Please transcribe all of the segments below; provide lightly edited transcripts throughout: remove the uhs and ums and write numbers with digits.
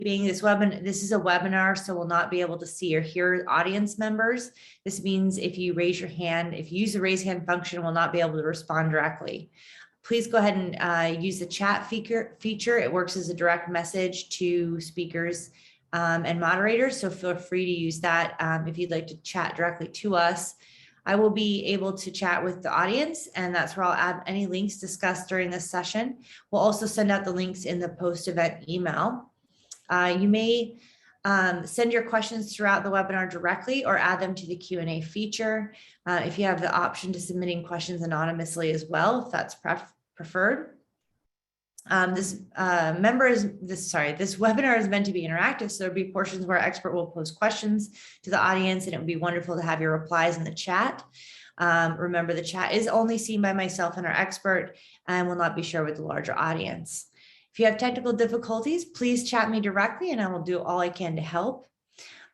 This is a webinar, so we'll not be able to see or hear audience members. This means if you raise your hand, if you use the raise hand function, we'll not be able to respond directly. Please go ahead and use the chat feature. It works as a direct message to speakers and moderators, so feel free to use that if you'd like to chat directly to us. I will be able to chat with the audience, and that's where I'll add any links discussed during this session. We'll also send out the links in the post-event email. You may send your questions throughout the webinar directly or add them to the Q&A feature. If you have the option to submitting questions anonymously as well, if that's preferred. This webinar is meant to be interactive, so there'll be portions where our expert will pose questions to the audience, and it would be wonderful to have your replies in the chat. Remember, the chat is only seen by myself and our expert and will not be shared with the larger audience. If you have technical difficulties, please chat me directly and I will do all I can to help.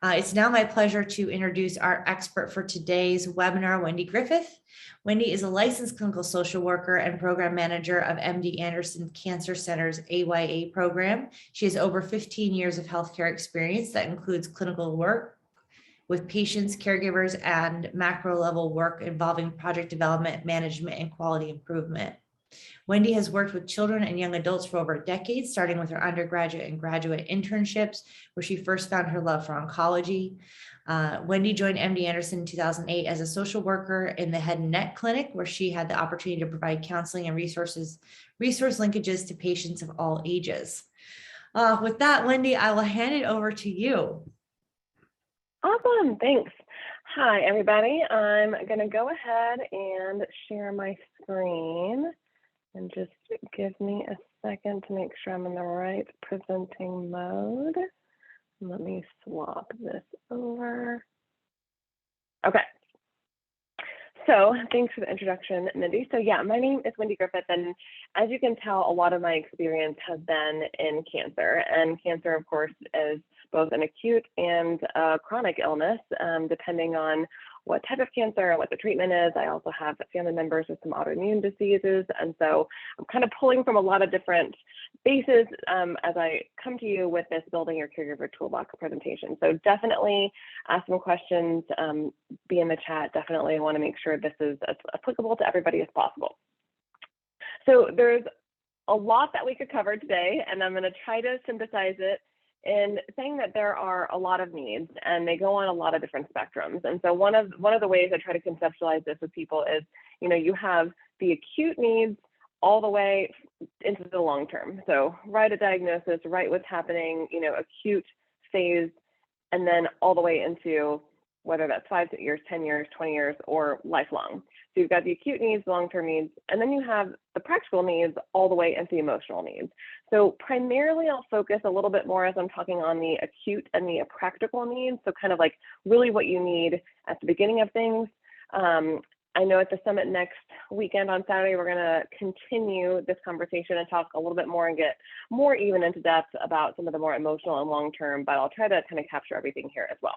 It's now my pleasure to introduce our expert for today's webinar, Wendy Griffith. Wendy is a licensed clinical social worker and program manager of MD Anderson Cancer Center's AYA program. She has over 15 years of healthcare experience that includes clinical work with patients, caregivers, and macro level work involving project development, management, and quality improvement. Wendy has worked with children and young adults for over a decade, starting with her undergraduate and graduate internships, where she first found her love for oncology. Wendy joined MD Anderson in 2008 as a social worker in the head and neck clinic, where she had the opportunity to provide counseling and resource linkages to patients of all ages. With that, Wendy, I will hand it over to you. Awesome, thanks. Hi, everybody. I'm going to go ahead and share my screen. And just give me a second to make sure I'm in the right presenting mode. Let me swap this over. Okay. So thanks for the introduction, Mindy. So yeah, my name is Wendy Griffith, and as you can tell, a lot of my experience has been in cancer. And cancer, of course, is both an acute and chronic illness, depending on what type of cancer and what the treatment is. I also have family members with some autoimmune diseases. And so I'm kind of pulling from a lot of different bases as I come to you with this Building Your Caregiver Toolbox presentation. So definitely ask some questions, be in the chat. Definitely want to make sure this is as applicable to everybody as possible. So there's a lot that we could cover today, and I'm going to try to synthesize it in saying that there are a lot of needs and they go on a lot of different spectrums. And so one of the ways I try to conceptualize this with people is, you have the acute needs all the way into the long term. So right at diagnosis, right what's happening, acute phase, and then all the way into whether that's 5 years, 10 years, 20 years, or lifelong. So you've got the acute needs, long-term needs, and then you have the practical needs all the way into the emotional needs. So primarily I'll focus a little bit more as I'm talking on the acute and the practical needs. So kind of like really what you need at the beginning of things. I know at the summit next weekend on Saturday, we're going to continue this conversation and talk a little bit more and get more even into depth about some of the more emotional and long-term, but I'll try to kind of capture everything here as well.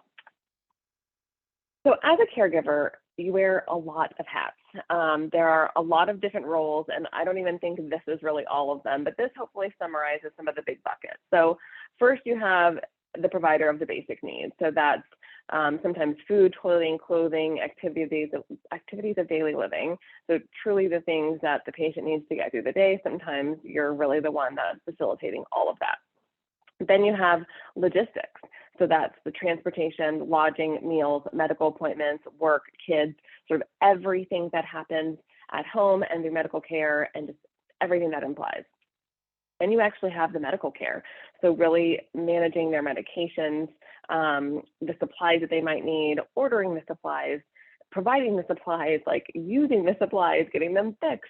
So as a caregiver, you wear a lot of hats. There are a lot of different roles, and I don't even think this is really all of them, but this hopefully summarizes some of the big buckets. So first you have the provider of the basic needs. So that's sometimes food, toileting, clothing, activities of daily living. So truly the things that the patient needs to get through the day. Sometimes you're really the one that's facilitating all of that. Then you have logistics. So that's the transportation, lodging, meals, medical appointments, work, kids, sort of everything that happens at home and through medical care and just everything that implies. Then you actually have the medical care. So really managing their medications, the supplies that they might need, ordering the supplies, providing the supplies, like using the supplies, getting them fixed.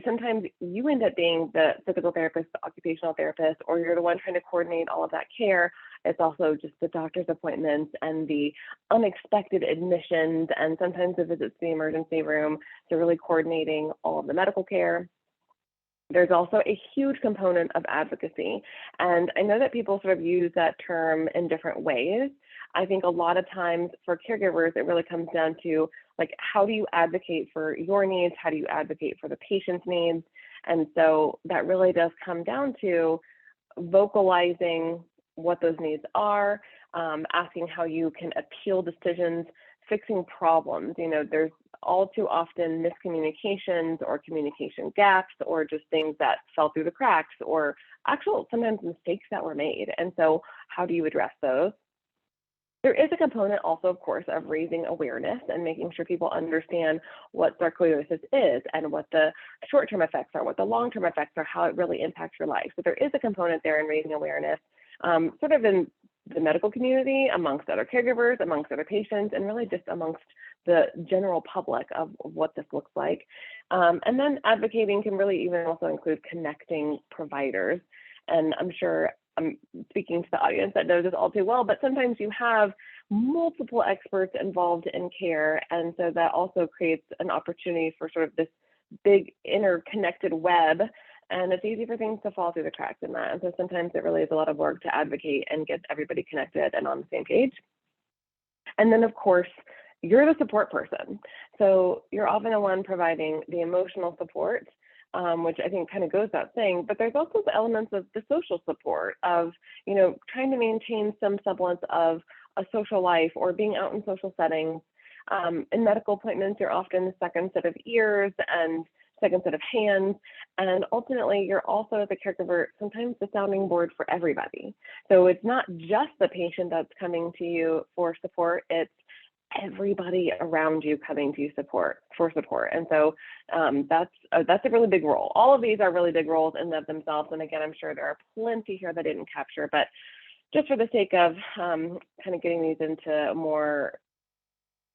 Sometimes you end up being the physical therapist, the occupational therapist, or you're the one trying to coordinate all of that care. It's also just the doctor's appointments and the unexpected admissions, and sometimes the visits to the emergency room. So really coordinating all of the medical care. There's also a huge component of advocacy. And I know that people sort of use that term in different ways. I think a lot of times for caregivers, it really comes down to like, how do you advocate for your needs? How do you advocate for the patient's needs? And so that really does come down to vocalizing what those needs are, asking how you can appeal decisions, fixing problems. There's all too often miscommunications or communication gaps or just things that fell through the cracks or actual sometimes mistakes that were made. And so how do you address those? There is a component also, of course, of raising awareness and making sure people understand what sarcoidosis is and what the short-term effects are, what the long-term effects are, how it really impacts your life. So there is a component there in raising awareness, sort of in the medical community, amongst other caregivers, amongst other patients, and really just amongst the general public of what this looks like. And then advocating can really even also include connecting providers. And I'm sure I'm speaking to the audience that knows this all too well, but sometimes you have multiple experts involved in care. And so that also creates an opportunity for sort of this big interconnected web. And it's easy for things to fall through the cracks in that. And so sometimes it really is a lot of work to advocate and get everybody connected and on the same page. And then, of course, you're the support person. So you're often the one providing the emotional support, which I think kind of goes without saying, but there's also the elements of the social support of, trying to maintain some semblance of a social life or being out in social settings. In medical appointments, you're often the second set of ears and second set of hands. And ultimately, you're also the caregiver, sometimes the sounding board for everybody. So it's not just the patient that's coming to you for support, it's everybody around you coming to you for support. And so that's a really big role. All of these are really big roles in of themselves. And again, I'm sure there are plenty here that I didn't capture, but just for the sake of kind of getting these into more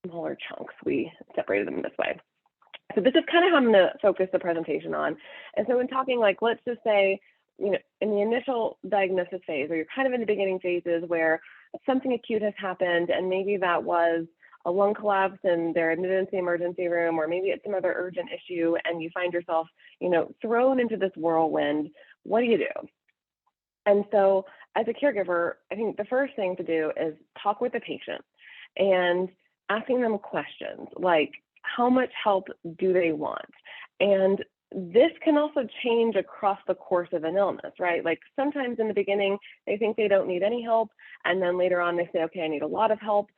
smaller chunks, we separated them this way. So this is kind of how I'm going to focus the presentation on. And so in talking, like, let's just say, in the initial diagnosis phase, or you're kind of in the beginning phases where something acute has happened, and maybe that was a lung collapse and they're admitted into the emergency room, or maybe it's some other urgent issue and you find yourself, thrown into this whirlwind. What do you do? And so as a caregiver, I think the first thing to do is talk with the patient and asking them questions like, how much help do they want? And this can also change across the course of an illness, right? Like sometimes in the beginning, they think they don't need any help. And then later on, they say, okay, I need a lot of help.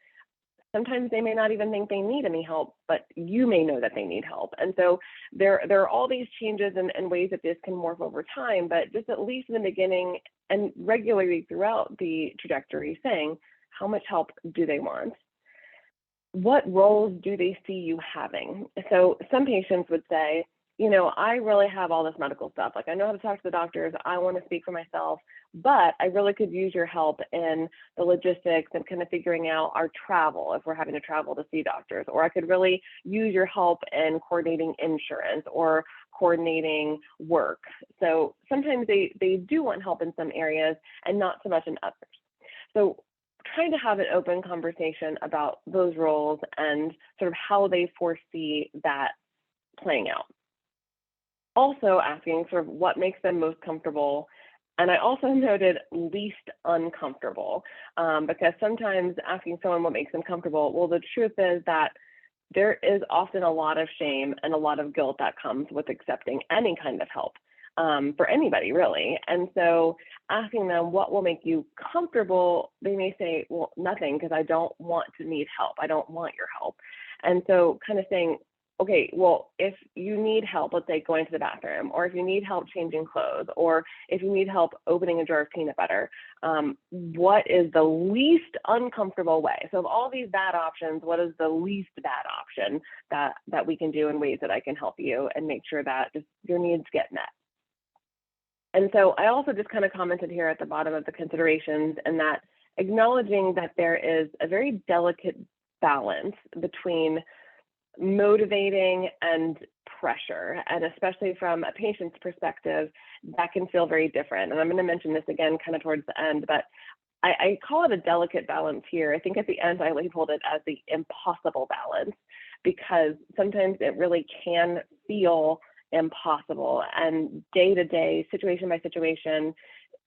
Sometimes they may not even think they need any help, but you may know that they need help. And so there are all these changes and ways that this can morph over time, but just at least in the beginning and regularly throughout the trajectory, saying, how much help do they want? What roles do they see you having? So some patients would say, I really have all this medical stuff. Like I know how to talk to the doctors. I want to speak for myself, but I really could use your help in the logistics and kind of figuring out our travel if we're having to travel to see doctors, or I could really use your help in coordinating insurance or coordinating work. So sometimes they do want help in some areas and not so much in others. So trying to have an open conversation about those roles and sort of how they foresee that playing out. Also asking sort of what makes them most comfortable. And I also noted least uncomfortable, because sometimes asking someone what makes them comfortable, well, the truth is that there is often a lot of shame and a lot of guilt that comes with accepting any kind of help for anybody, really. And so asking them what will make you comfortable, they may say, well, nothing, because I don't want to need help. I don't want your help. And so kind of saying, okay, well, if you need help, let's say going to the bathroom, or if you need help changing clothes, or if you need help opening a jar of peanut butter, what is the least uncomfortable way? So of all these bad options, what is the least bad option that we can do in ways that I can help you and make sure that just your needs get met? And so I also just kind of commented here at the bottom of the considerations, and that acknowledging that there is a very delicate balance between motivating and pressure, and especially from a patient's perspective, that can feel very different. And I'm going to mention this again kind of towards the end, but I call it a delicate balance here. I think at the end I labeled it as the impossible balance, because sometimes it really can feel impossible, and day to day, situation by situation,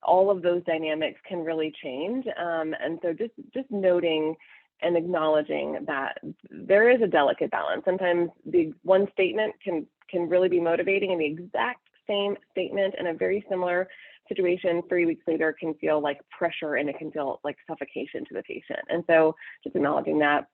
all of those dynamics can really change. And so just noting and acknowledging that there is a delicate balance. Sometimes the one statement can really be motivating, and the exact same statement in a very similar situation 3 weeks later can feel like pressure and it can feel like suffocation to the patient. And so just acknowledging that,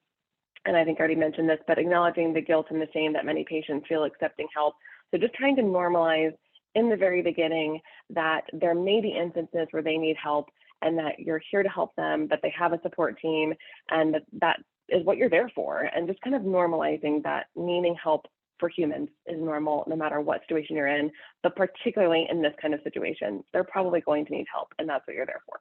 and I think I already mentioned this, but acknowledging the guilt and the shame that many patients feel accepting help. So just trying to normalize in the very beginning that there may be instances where they need help and that you're here to help them, that they have a support team, and that is what you're there for. And just kind of normalizing that needing help for humans is normal no matter what situation you're in, but particularly in this kind of situation, they're probably going to need help, and that's what you're there for.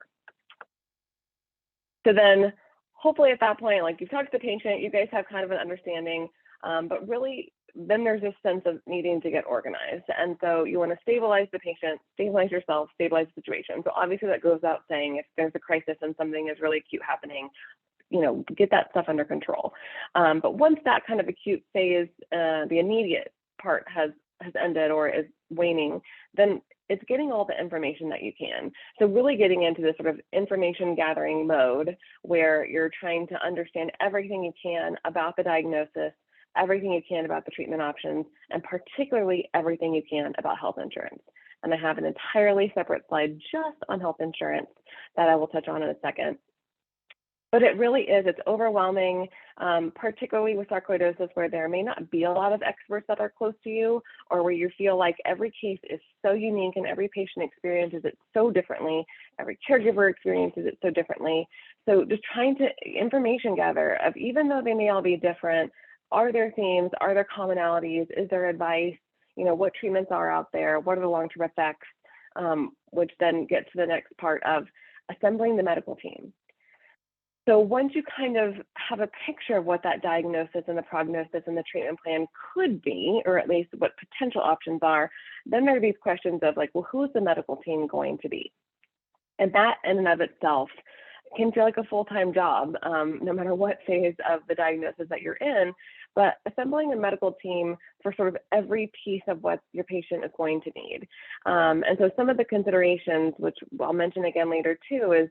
So then hopefully at that point, like you've talked to the patient, you guys have kind of an understanding, but really then there's this sense of needing to get organized. And so you want to stabilize the patient, stabilize yourself, stabilize the situation. So obviously that goes without saying, if there's a crisis and something is really acute happening, get that stuff under control. But once that kind of acute phase, the immediate part has ended or is waning, then it's getting all the information that you can. So really getting into this sort of information gathering mode where you're trying to understand everything you can about the diagnosis, everything you can about the treatment options, and particularly everything you can about health insurance. And I have an entirely separate slide just on health insurance that I will touch on in a second. But it really is, it's overwhelming, particularly with sarcoidosis, where there may not be a lot of experts that are close to you, or where you feel like every case is so unique and every patient experiences it so differently, every caregiver experiences it so differently. So just trying to information gather of, even though they may all be different, are there themes, are there commonalities, is there advice, what treatments are out there, what are the long-term effects, which then gets to the next part of assembling the medical team. So once you kind of have a picture of what that diagnosis and the prognosis and the treatment plan could be, or at least what potential options are, then there are these questions of like, well, who is the medical team going to be? And that in and of itself can feel like a full-time job, no matter what phase of the diagnosis that you're in. But assembling a medical team for sort of every piece of what your patient is going to need. And so some of the considerations, which I'll mention again later too, is,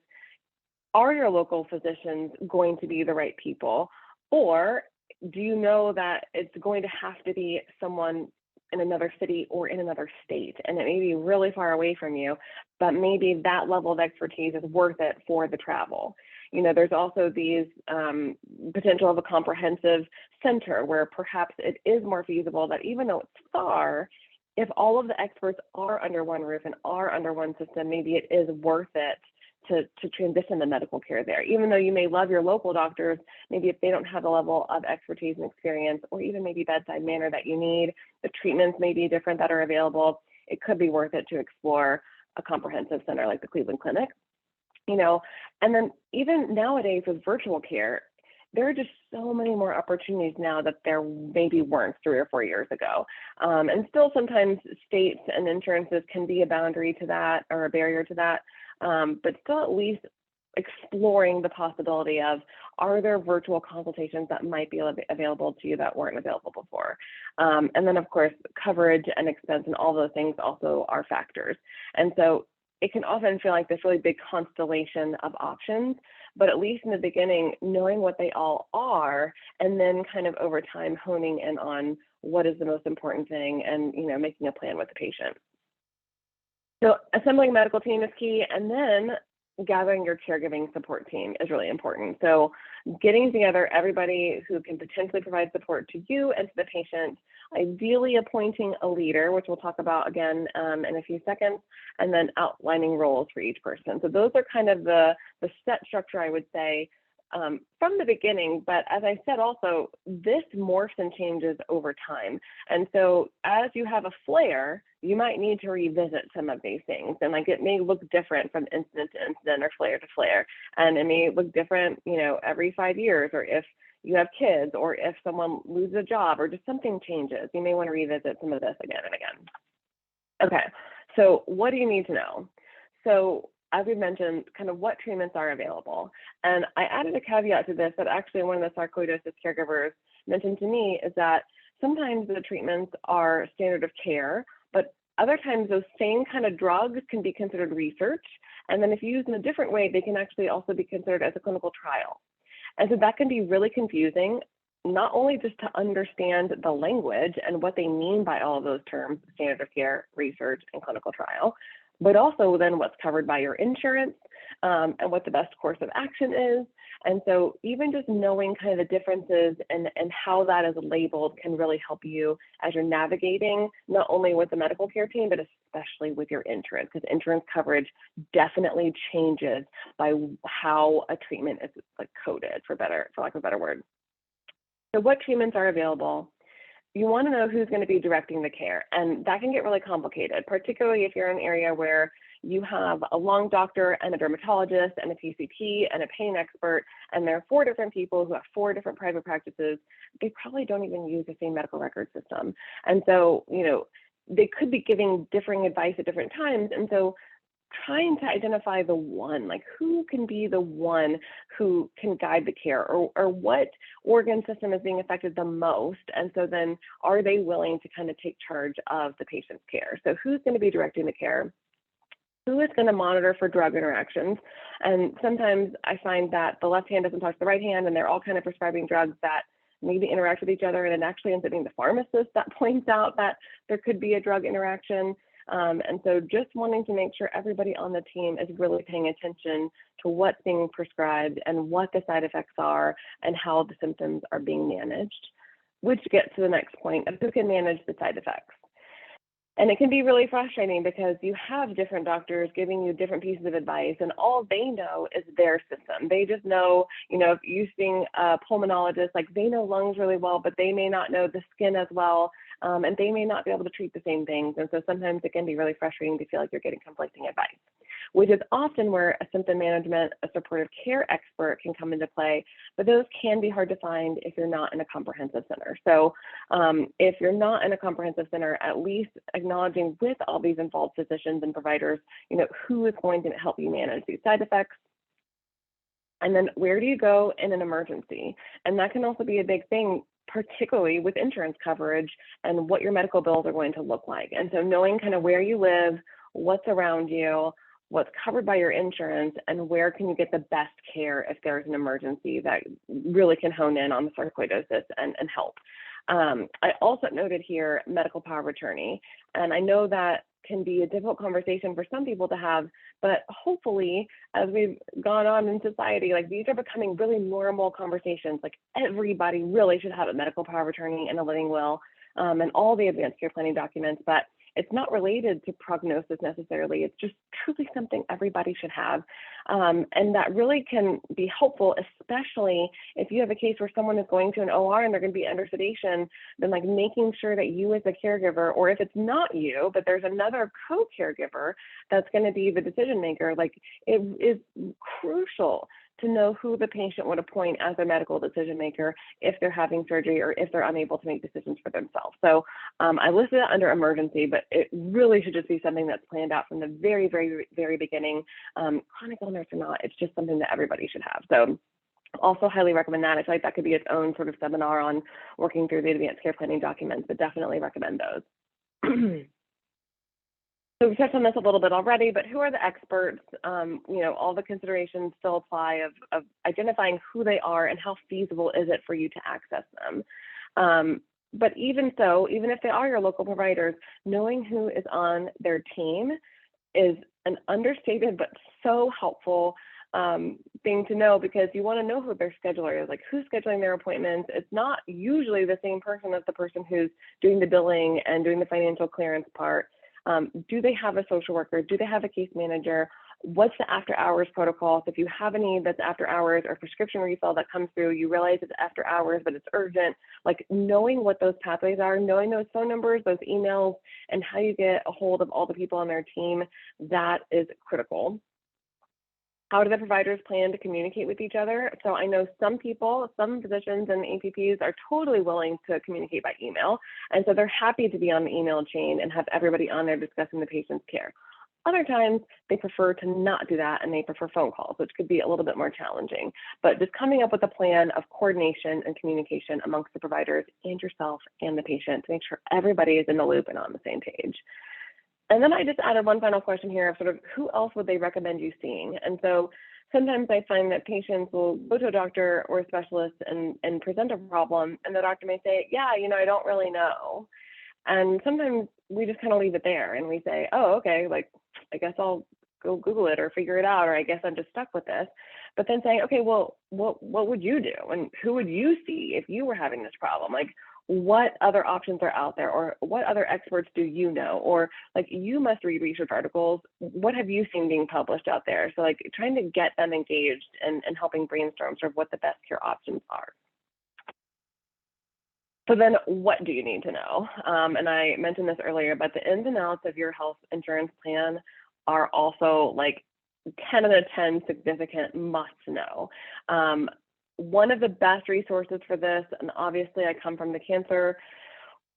are your local physicians going to be the right people? Or do you know that it's going to have to be someone in another city or in another state, and it may be really far away from you, but maybe that level of expertise is worth it for the travel? There's also these potential of a comprehensive center where perhaps it is more feasible that even though it's far, if all of the experts are under one roof and are under one system, maybe it is worth it to transition the medical care there. Even though you may love your local doctors, maybe if they don't have the level of expertise and experience, or even maybe bedside manner that you need, the treatments may be different that are available, it could be worth it to explore a comprehensive center like the Cleveland Clinic. And then even nowadays with virtual care, there are just so many more opportunities now that there maybe weren't 3 or 4 years ago. And still sometimes states and insurances can be a boundary to that or a barrier to that. But still at least exploring the possibility of, are there virtual consultations that might be available to you that weren't available before? And then of course, coverage and expense and all those things also are factors. And so it can often feel like this really big constellation of options, but at least in the beginning, knowing what they all are, and then kind of over time honing in on what is the most important thing and making a plan with the patient. So assembling a medical team is key, and then gathering your caregiving support team is really important. So getting together everybody who can potentially provide support to you and to the patient, ideally appointing a leader, which we'll talk about again in a few seconds, and then outlining roles for each person. So those are kind of the set structure, I would say, from the beginning. But as I said, also, this morphs and changes over time. And so as you have a flare, you might need to revisit some of these things. And like, it may look different from incident to incident or flare to flare. And it may look different, every 5 years, or if you have kids, or if someone loses a job, or just something changes, you may want to revisit some of this again and again. Okay, so what do you need to know? So as we mentioned, kind of what treatments are available. And I added a caveat to this that actually one of the sarcoidosis caregivers mentioned to me, is that sometimes the treatments are standard of care, but other times those same kind of drugs can be considered research. And then if used in a different way, they can actually also be considered as a clinical trial. And so that can be really confusing, not only just to understand the language and what they mean by all of those terms, standard of care, research, and clinical trial, but also then what's covered by your insurance, and what the best course of action is. And so even just knowing kind of the differences and how that is labeled can really help you as you're navigating not only with the medical care team, but especially with your insurance, because insurance coverage definitely changes by how a treatment is like coded, for lack of a better word. So what treatments are available? You want to know who's going to be directing the care, and that can get really complicated, particularly if you're in an area where you have a lung doctor and a dermatologist and a PCP and a pain expert, and there are 4 different people who have 4 different private practices. They probably don't even use the same medical record system. And so, they could be giving differing advice at different times. And so trying to identify the one, like who can be the one who can guide the care, or what organ system is being affected the most. And so then are they willing to kind of take charge of the patient's care? So who's going to be directing the care? Who is going to monitor for drug interactions? And sometimes I find that the left hand doesn't talk to the right hand, and they're all kind of prescribing drugs that maybe interact with each other, and it actually ends up being the pharmacist that points out that there could be a drug interaction. And so just wanting to make sure everybody on the team is really paying attention to what's being prescribed and what the side effects are and how the symptoms are being managed, which gets to the next point of who can manage the side effects. And it can be really frustrating because you have different doctors giving you different pieces of advice, and all they know is their system. They just know, if you're seeing a pulmonologist, like they know lungs really well, but they may not know the skin as well, and they may not be able to treat the same things. And so sometimes it can be really frustrating to feel like you're getting conflicting advice, which is often where a symptom management, a supportive care expert can come into play, but those can be hard to find if you're not in a comprehensive center. So if you're not in a comprehensive center, at least acknowledging with all these involved physicians and providers, who is going to help you manage these side effects. And then where do you go in an emergency? And that can also be a big thing, particularly with insurance coverage and what your medical bills are going to look like. And so knowing kind of where you live, what's around you, what's covered by your insurance, and where can you get the best care if there's an emergency that really can hone in on the sarcoidosis and help. I also noted here medical power of attorney, and I know that can be a difficult conversation for some people to have, but hopefully as we've gone on in society, like these are becoming really normal conversations. Like everybody really should have a medical power of attorney and a living will, and all the advanced care planning documents, but it's not related to prognosis necessarily. It's just truly something everybody should have. And that really can be helpful, especially if you have a case where someone is going to an OR and they're going to be under sedation, then like making sure that you as a caregiver, or if it's not you, but there's another co-caregiver that's going to be the decision maker, like it is crucial to know who the patient would appoint as a medical decision maker if they're having surgery or if they're unable to make decisions for themselves. So I listed it under emergency, but it really should just be something that's planned out from the very, very, very beginning. Chronic illness or not, it's just something that everybody should have. So also highly recommend that. I feel like that could be its own sort of seminar on working through the advanced care planning documents, but definitely recommend those. So we touched on this a little bit already, but who are the experts? All the considerations still apply of identifying who they are and how feasible is it for you to access them. But even so, even if they are your local providers, knowing who is on their team is an understated but so helpful thing to know, because you want to know who their scheduler is, like who's scheduling their appointments. It's not usually the same person as the person who's doing the billing and doing the financial clearance part. Do they have a social worker? Do they have a case manager? What's the after hours protocol? So if you have a need that's after hours or prescription refill that comes through, you realize it's after hours, but it's urgent, like knowing what those pathways are, knowing those phone numbers, those emails, and how you get a hold of all the people on their team, that is critical. How do the providers plan to communicate with each other? So I know some people, some physicians and APPs are totally willing to communicate by email. And so they're happy to be on the email chain and have everybody on there discussing the patient's care. Other times they prefer to not do that and they prefer phone calls, which could be a little bit more challenging. But just coming up with a plan of coordination and communication amongst the providers and yourself and the patient to make sure everybody is in the loop and on the same page. And then I just added one final question here of sort of who else would they recommend you seeing? And so sometimes I find that patients will go to a doctor or a specialist and present a problem, and the doctor may say, yeah, I don't really know. And sometimes we just kind of leave it there and we say, oh, okay, like, I guess I'll go Google it or figure it out, or I guess I'm just stuck with this. But then saying, okay, well, what would you do? And who would you see if you were having this problem? Like, what other options are out there, or what other experts do you know? Or like, you must read research articles. What have you seen being published out there? So like trying to get them engaged and helping brainstorm sort of what the best care options are. So then what do you need to know? And I mentioned this earlier, but the ins and outs of your health insurance plan are also like 10 of the 10 significant must know. One of the best resources for this, and obviously I come from the cancer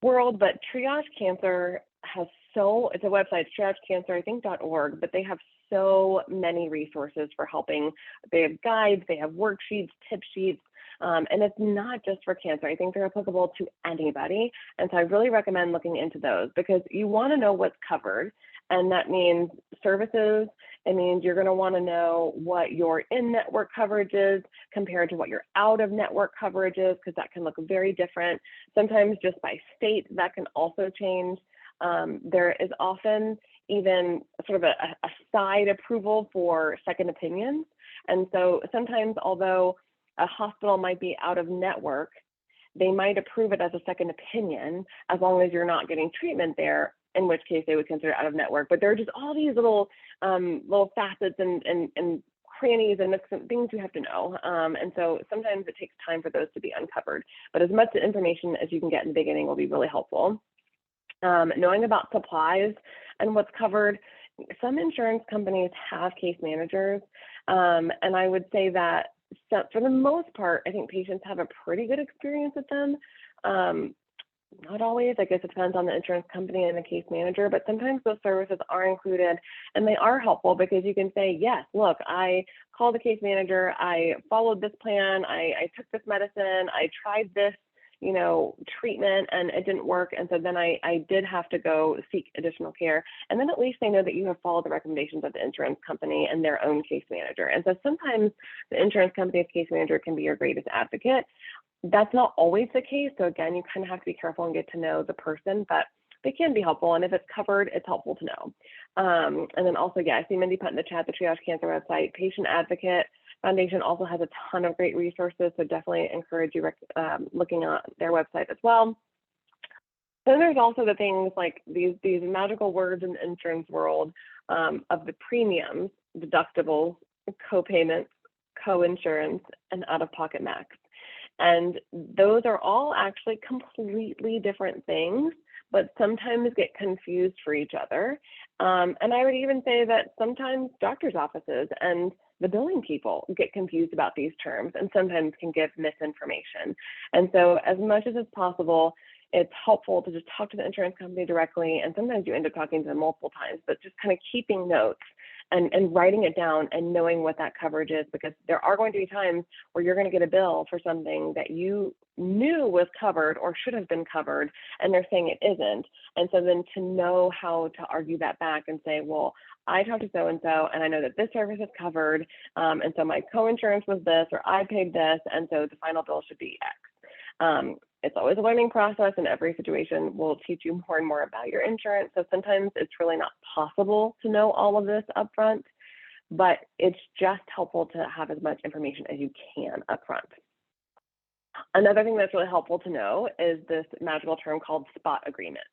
world, but Triage Cancer has it's a website, triagecancer, I think .org, but they have so many resources for helping. They have guides, they have worksheets, tip sheets, and it's not just for cancer. I think they're applicable to anybody. And so I really recommend looking into those, because you want to know what's covered. And that means services. It means you're going to want to know what your in-network coverage is compared to what your out-of-network coverage is, because that can look very different. Sometimes just by state, that can also change. There is often even sort of a side approval for second opinions. And so sometimes, although a hospital might be out of network, they might approve it as a second opinion as long as you're not getting treatment there, in which case they would consider it out of network. But there are just all these little facets and crannies and things you have to know. And so sometimes it takes time for those to be uncovered. But as much information as you can get in the beginning will be really helpful. Knowing about supplies and what's covered. Some insurance companies have case managers, and I would say that for the most part, I think patients have a pretty good experience with them. Not always, I guess it depends on the insurance company and the case manager, but sometimes those services are included and they are helpful, because you can say, yes, look, I called the case manager, I followed this plan, I took this medicine, I tried this, treatment, and it didn't work. And so then I did have to go seek additional care. And then at least they know that you have followed the recommendations of the insurance company and their own case manager. And so sometimes the insurance company's case manager can be your greatest advocate. That's not always the case. So again, you kind of have to be careful and get to know the person, but they can be helpful. And if it's covered, it's helpful to know. And then also, I see Mindy put in the chat, the Triage Cancer website. Patient Advocate Foundation also has a ton of great resources. So definitely encourage you looking at their website as well. Then there's also the things like these magical words in the insurance world of the premiums, deductibles, co-payments, co-insurance, and out-of-pocket max. And those are all actually completely different things, but sometimes get confused for each other. And I would even say that sometimes doctors' offices and the billing people get confused about these terms and sometimes can give misinformation. And so as much as it's possible, it's helpful to just talk to the insurance company directly. And sometimes you end up talking to them multiple times, but just kind of keeping notes and writing it down and knowing what that coverage is, because there are going to be times where you're going to get a bill for something that you knew was covered or should have been covered, and they're saying it isn't. And so then to know how to argue that back and say, well, I talked to so-and-so, and I know that this service is covered, and so my co-insurance was this, or I paid this, and so the final bill should be X. It's always a learning process, and every situation will teach you more and more about your insurance. So sometimes it's really not possible to know all of this upfront, but it's just helpful to have as much information as you can upfront. Another thing that's really helpful to know is this magical term called spot agreement.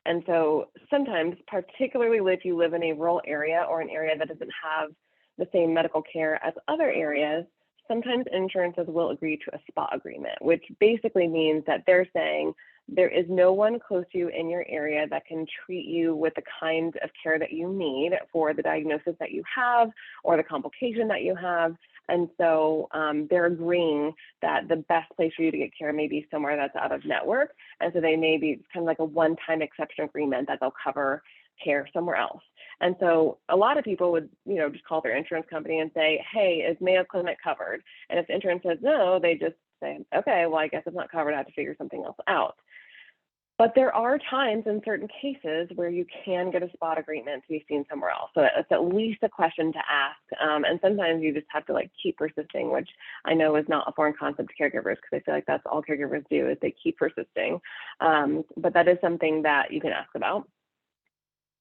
And so sometimes, particularly if you live in a rural area or an area that doesn't have the same medical care as other areas, sometimes insurances will agree to a spot agreement, which basically means that they're saying there is no one close to you in your area that can treat you with the kind of care that you need for the diagnosis that you have or the complication that you have. And so they're agreeing that the best place for you to get care may be somewhere that's out of network. And so they may be kind of like a one-time exception agreement that they'll cover care somewhere else. And so a lot of people would, just call their insurance company and say, hey, is Mayo Clinic covered? And if the insurance says no, they just say, okay, well, I guess it's not covered. I have to figure something else out. But there are times in certain cases where you can get a spot agreement to be seen somewhere else. So it's at least a question to ask. And sometimes you just have to like keep persisting, which I know is not a foreign concept to caregivers, because I feel like that's all caregivers do is they keep persisting. But that is something that you can ask about.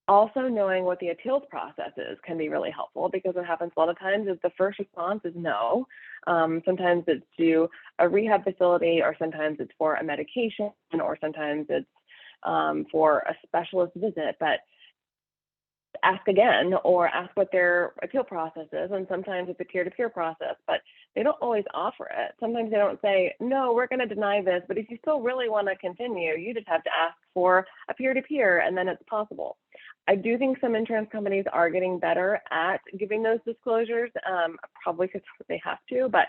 Also, knowing what the appeals process is can be really helpful, because what happens a lot of times is the first response is no. Sometimes it's to a rehab facility, or sometimes it's for a medication, or sometimes it's for a specialist visit. But ask again, or ask what their appeal process is. And sometimes it's a peer-to-peer process, but they don't always offer it. Sometimes they don't say, no, we're going to deny this, but if you still really want to continue, you just have to ask for a peer-to-peer, and then it's possible. I do think some insurance companies are getting better at giving those disclosures, probably because they have to, but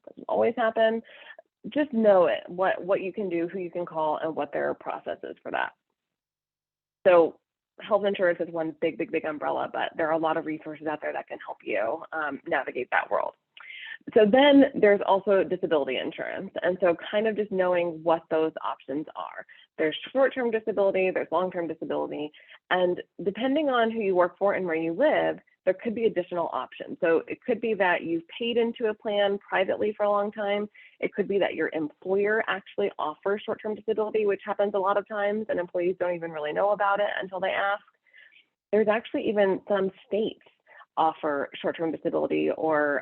it doesn't always happen. Just know it, what you can do, who you can call, and what their process is for that. So health insurance is one big umbrella, but there are a lot of resources out there that can help you navigate that world. So then there's also disability insurance. And so kind of just knowing what those options are. There's short-term disability, there's long-term disability, and depending on who you work for and where you live, there could be additional options. So it could be that you've paid into a plan privately for a long time. It could be that your employer actually offers short-term disability, which happens a lot of times, and employees don't even really know about it until they ask. There's actually even some states offer short-term disability, or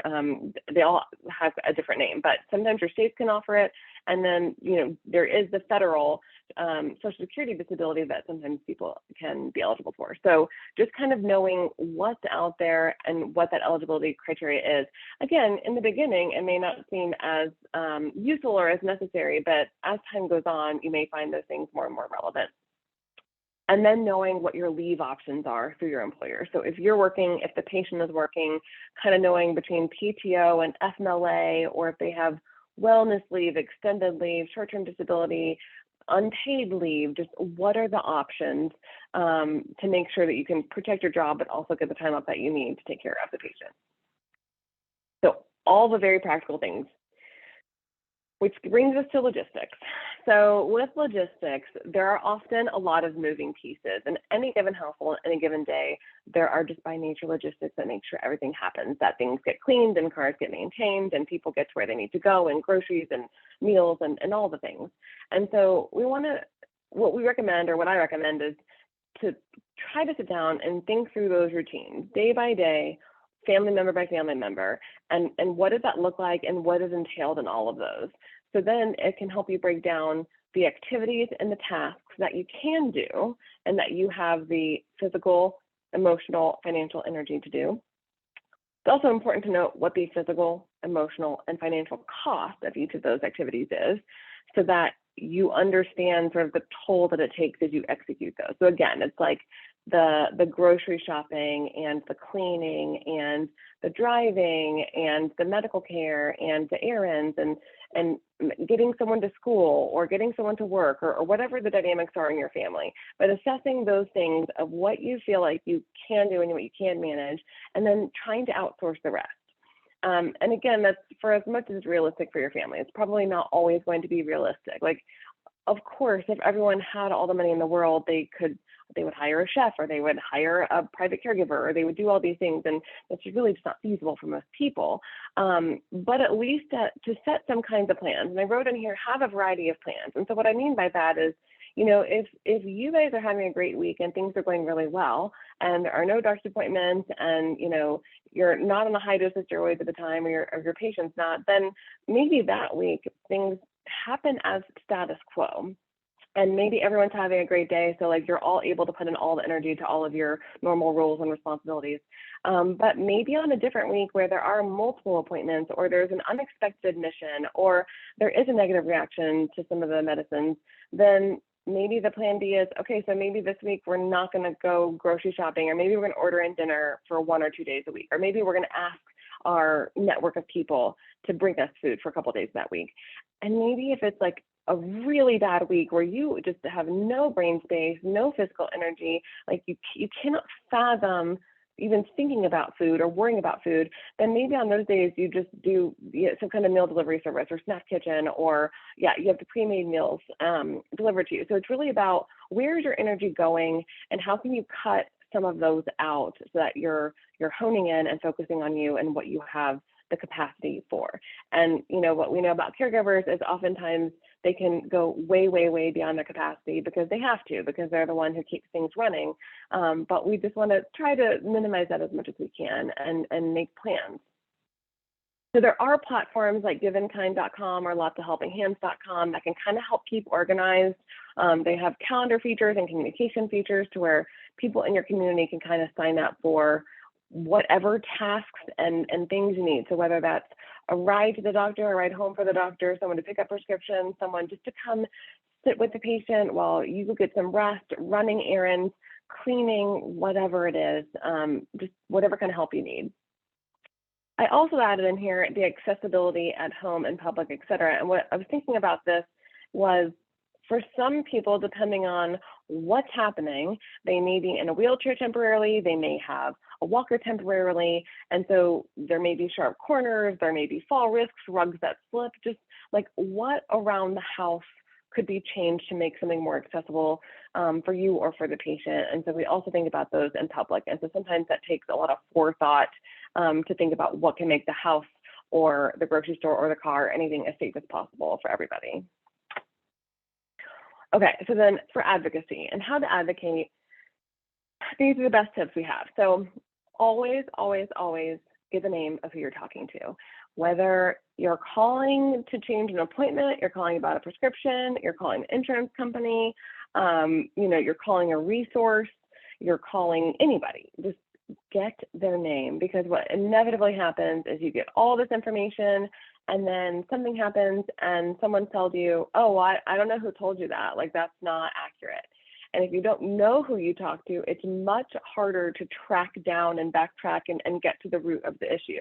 they all have a different name, but sometimes your states can offer it. And then, there is the federal Social Security disability that sometimes people can be eligible for. So just kind of knowing what's out there and what that eligibility criteria is. Again, in the beginning, it may not seem as useful or as necessary, but as time goes on, you may find those things more and more relevant. And then knowing what your leave options are through your employer. So if you're working, if the patient is working, kind of knowing between PTO and FMLA, or if they have wellness leave, extended leave, short-term disability, unpaid leave, just what are the options to make sure that you can protect your job, but also get the time off that you need to take care of the patient. So all the very practical things, which brings us to logistics. So with logistics, there are often a lot of moving pieces. In any given household, any given day, there are just by nature logistics that make sure everything happens, that things get cleaned and cars get maintained and people get to where they need to go, and groceries and meals and all the things. And so what we recommend, or what I recommend, is to try to sit down and think through those routines day by day, family member by family member, and what does that look like, and what is entailed in all of those. So then it can help you break down the activities and the tasks that you can do, and that you have the physical, emotional, financial energy to do. It's also important to note what the physical, emotional, and financial cost of each of those activities is, so that you understand sort of the toll that it takes as you execute those. So again, it's like the grocery shopping and the cleaning and the driving and the medical care and the errands and getting someone to school or getting someone to work, or whatever the dynamics are in your family. But assessing those things of what you feel like you can do and what you can manage, and then trying to outsource the rest. And again, that's for as much as it's realistic for your family. It's probably not always going to be realistic. Like, of course, if everyone had all the money in the world, they would hire a chef, or they would hire a private caregiver, or they would do all these things. And it's really just not feasible for most people. But at least to set some kinds of plans. And I wrote in here, have a variety of plans. And so what I mean by that is, if you guys are having a great week and things are going really well, and there are no doctor's appointments, and you're not on a high dose of steroids at the time, or your patient's not, then maybe that week things happen as status quo. And maybe everyone's having a great day, so like you're all able to put in all the energy to all of your normal roles and responsibilities. But maybe on a different week where there are multiple appointments, or there's an unexpected admission, or there is a negative reaction to some of the medicines, then maybe the plan B is, okay, so maybe this week we're not going to go grocery shopping, or maybe we're going to order in dinner for 1 or 2 days a week, or maybe we're going to ask our network of people to bring us food for a couple of days that week. And maybe if it's like a really bad week where you just have no brain space, no physical energy, like you cannot fathom even thinking about food or worrying about food, then maybe on those days you just do some kind of meal delivery service or snack kitchen, or you have the pre-made meals delivered to you. So it's really about where's your energy going and how can you cut some of those out so that you're honing in and focusing on you and what you have the capacity for. And what we know about caregivers is oftentimes they can go way, way, way beyond their capacity because they have to, because they're the one who keeps things running. But we just want to try to minimize that as much as we can and make plans. So there are platforms like givenkind.com or lotsofhelpinghands.com that can kind of help keep organized. They have calendar features and communication features to where people in your community can kind of sign up for whatever tasks and things you need. So whether that's a ride to the doctor, a ride home for the doctor, someone to pick up prescriptions, someone just to come sit with the patient while you go get some rest, running errands, cleaning, whatever it is, just whatever kind of help you need. I also added in here the accessibility at home and public, et cetera. And what I was thinking about this was, for some people, depending on what's happening, they may be in a wheelchair temporarily, they may have a walker temporarily, and so there may be sharp corners, there may be fall risks, rugs that slip, just like what around the house could be changed to make something more accessible for you or for the patient. And so we also think about those in public. And so sometimes that takes a lot of forethought to think about what can make the house or the grocery store or the car, anything as safe as possible for everybody. Okay, so then for advocacy and how to advocate, these are the best tips we have. So always, always, always give the name of who you're talking to. Whether you're calling to change an appointment, you're calling about a prescription, you're calling an insurance company, you're calling a resource, you're calling anybody, just get their name, because what inevitably happens is you get all this information and then something happens and someone tells you, oh, I don't know who told you that, like that's not accurate. And if you don't know who you talk to, it's much harder to track down and backtrack and get to the root of the issue.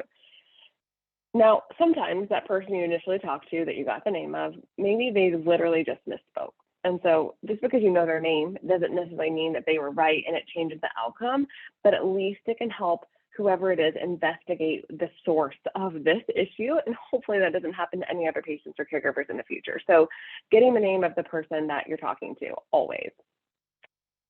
Now, sometimes that person you initially talked to that you got the name of, maybe they literally just misspoke. And so just because you know their name doesn't necessarily mean that they were right and it changes the outcome, but at least it can help whoever it is investigate the source of this issue. And hopefully that doesn't happen to any other patients or caregivers in the future. So getting the name of the person that you're talking to, always.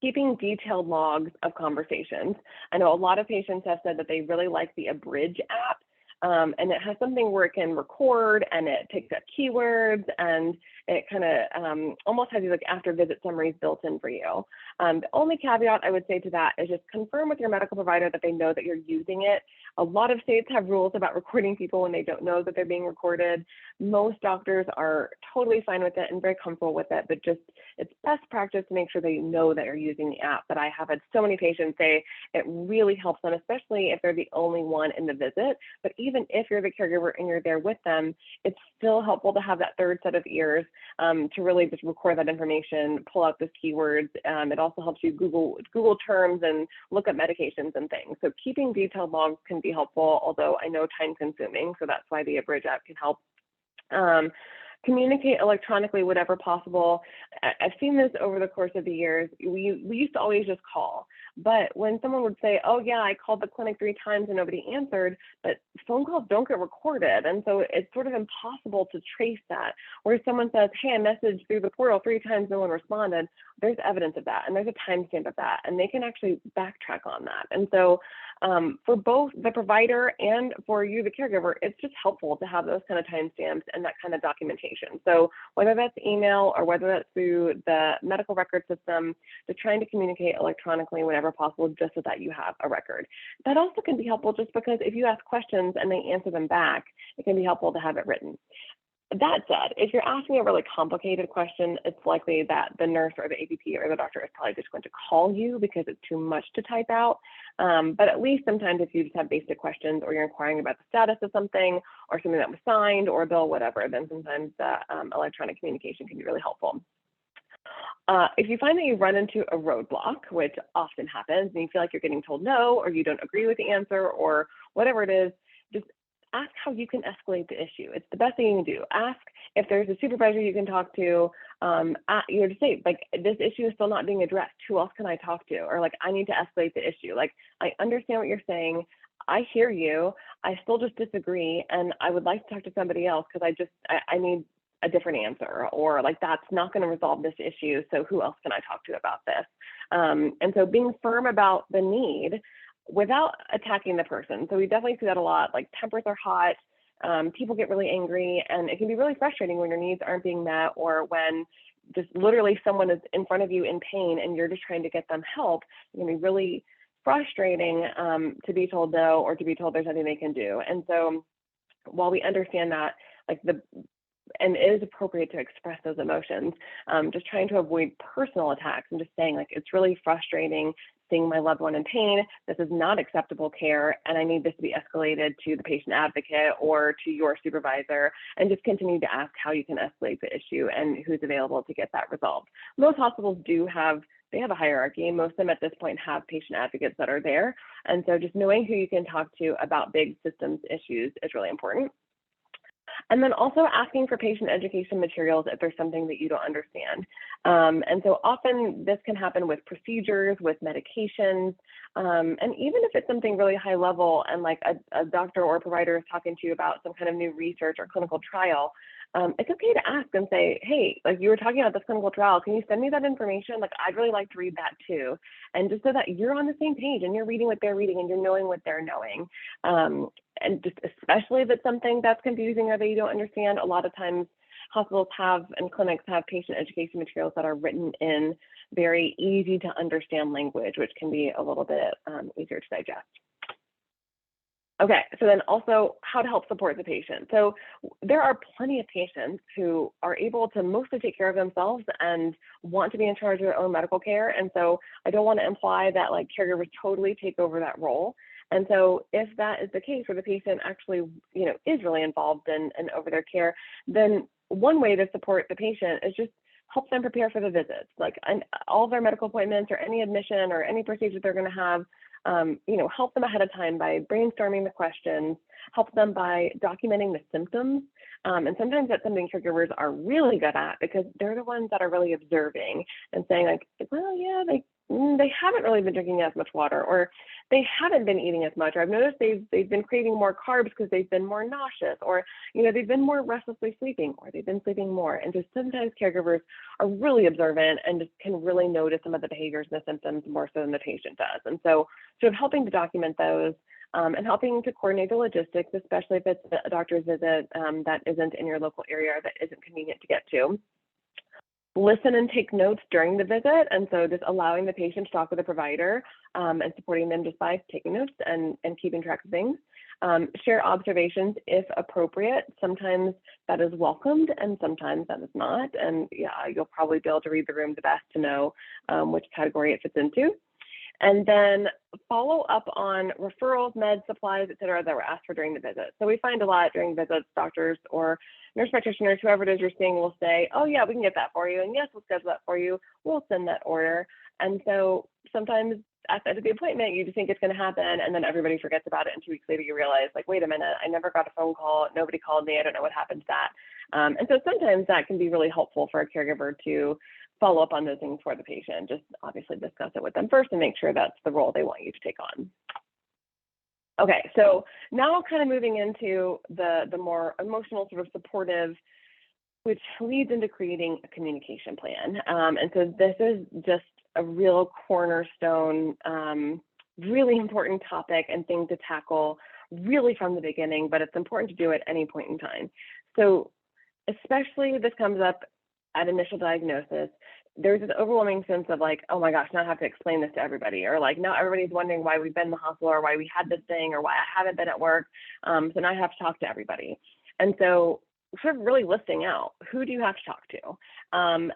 Keeping detailed logs of conversations. I know a lot of patients have said that they really like the Abridge app. And it has something where it can record and it picks up keywords and it kind of almost has these like after visit summaries built in for you. The only caveat I would say to that is just confirm with your medical provider that they know that you're using it. A lot of states have rules about recording people when they don't know that they're being recorded. Most doctors are totally fine with it and very comfortable with it, but just it's best practice to make sure they know that you're using the app. But I have had so many patients say it really helps them, especially if they're the only one in the visit. But even if you're the caregiver and you're there with them, it's still helpful to have that third set of ears to really just record that information, pull out those keywords. It also helps you Google terms and look up medications and things. So keeping detailed logs can be helpful, although I know time consuming. So that's why the Abridge app can help. Communicate electronically whenever possible. I've seen this over the course of the years. We used to always just call, but when someone would say, oh yeah, I called the clinic 3 times and nobody answered, but phone calls don't get recorded. And so it's sort of impossible to trace that. Where someone says, hey, I messaged through the portal 3 times, no one responded, there's evidence of that. And there's a timestamp of that. And they can actually backtrack on that. And so for both the provider and for you, the caregiver, it's just helpful to have those kind of timestamps and that kind of documentation. So whether that's email or whether that's through the medical record system, just trying to communicate electronically whenever possible, just so that you have a record. That also can be helpful just because if you ask questions and they answer them back, it can be helpful to have it written. That said, if you're asking a really complicated question, it's likely that the nurse or the APP or the doctor is probably just going to call you because it's too much to type out. But at least sometimes if you just have basic questions or you're inquiring about the status of something or something that was signed or a bill, whatever, then sometimes electronic communication can be really helpful. If you find that you run into a roadblock, which often happens, and you feel like you're getting told no, or you don't agree with the answer or whatever it is, just ask how you can escalate the issue. It's the best thing you can do. Ask if there's a supervisor you can talk to, to say, like, this issue is still not being addressed. Who else can I talk to? Or like, I need to escalate the issue. Like, I understand what you're saying. I hear you. I still just disagree. And I would like to talk to somebody else because I need a different answer, or like, that's not going to resolve this issue. So who else can I talk to about this? And so being firm about the need without attacking the person. So we definitely see that a lot. Like, tempers are hot. People get really angry, and it can be really frustrating when your needs aren't being met, or when just literally someone is in front of you in pain and you're just trying to get them help. It can be really frustrating to be told no, or to be told there's nothing they can do. And so while we understand that, like, and it is appropriate to express those emotions, just trying to avoid personal attacks and just saying, like, it's really frustrating seeing my loved one in pain. This is not acceptable care, and I need this to be escalated to the patient advocate or to your supervisor, and just continue to ask how you can escalate the issue and who's available to get that resolved. Most hospitals have a hierarchy. Most of them at this point have patient advocates that are there. And so just knowing who you can talk to about big systems issues is really important. And then also asking for patient education materials if there's something that you don't understand. And so often this can happen with procedures, with medications, and even if it's something really high level and like a doctor or a provider is talking to you about some kind of new research or clinical trial, it's okay to ask and say, hey, like, you were talking about this clinical trial, can you send me that information? Like, I'd really like to read that too. And just so that you're on the same page and you're reading what they're reading and you're knowing what they're knowing. And just especially if it's something that's confusing or that you don't understand, a lot of times hospitals and clinics have patient education materials that are written in very easy to understand language, which can be a little bit easier to digest. Okay, so then also how to help support the patient. So there are plenty of patients who are able to mostly take care of themselves and want to be in charge of their own medical care. And so I don't want to imply that, like, caregivers totally take over that role. And so if that is the case, where the patient actually, is really involved in over their care, then one way to support the patient is just help them prepare for the visits, like, and all of their medical appointments or any admission or any procedure they're going to have. Help them ahead of time by brainstorming the questions, help them by documenting the symptoms. And sometimes that's something caregivers are really good at, because they're the ones that are really observing and saying, like, well, yeah, they haven't really been drinking as much water, or they haven't been eating as much, or I've noticed they've been craving more carbs because they've been more nauseous, or they've been more restlessly sleeping, or they've been sleeping more. And just sometimes caregivers are really observant and just can really notice some of the behaviors and the symptoms more so than the patient does. And so sort of helping to document those, and helping to coordinate the logistics, especially if it's a doctor's visit that isn't in your local area, or that isn't convenient to get to. Listen and take notes during the visit. And so just allowing the patient to talk with the provider, and supporting them just by taking notes and keeping track of things. Share observations if appropriate. Sometimes that is welcomed and sometimes that is not. And yeah, you'll probably be able to read the room the best to know which category it fits into. And then follow up on referrals, meds, supplies, et cetera, that were asked for during the visit. So we find a lot during visits, doctors or nurse practitioners, whoever it is you're seeing, will say, oh yeah, we can get that for you. And yes, we'll schedule that for you. We'll send that order. And so sometimes at the end of the appointment, you just think it's going to happen, and then everybody forgets about it. And 2 weeks later, you realize, like, wait a minute, I never got a phone call. Nobody called me. I don't know what happened to that. And so sometimes that can be really helpful for a caregiver to follow up on those things for the patient. Just obviously discuss it with them first and make sure that's the role they want you to take on. Okay, so now kind of moving into the more emotional, sort of supportive, which leads into creating a communication plan. And so this is just a real cornerstone, really important topic and thing to tackle really from the beginning, but it's important to do at any point in time. So especially this comes up at initial diagnosis, there's this overwhelming sense of, like, oh my gosh, now I have to explain this to everybody, or like, now everybody's wondering why we've been in the hospital, or why we had this thing, or why I haven't been at work. So now I have to talk to everybody. And so sort of really listing out, who do you have to talk to?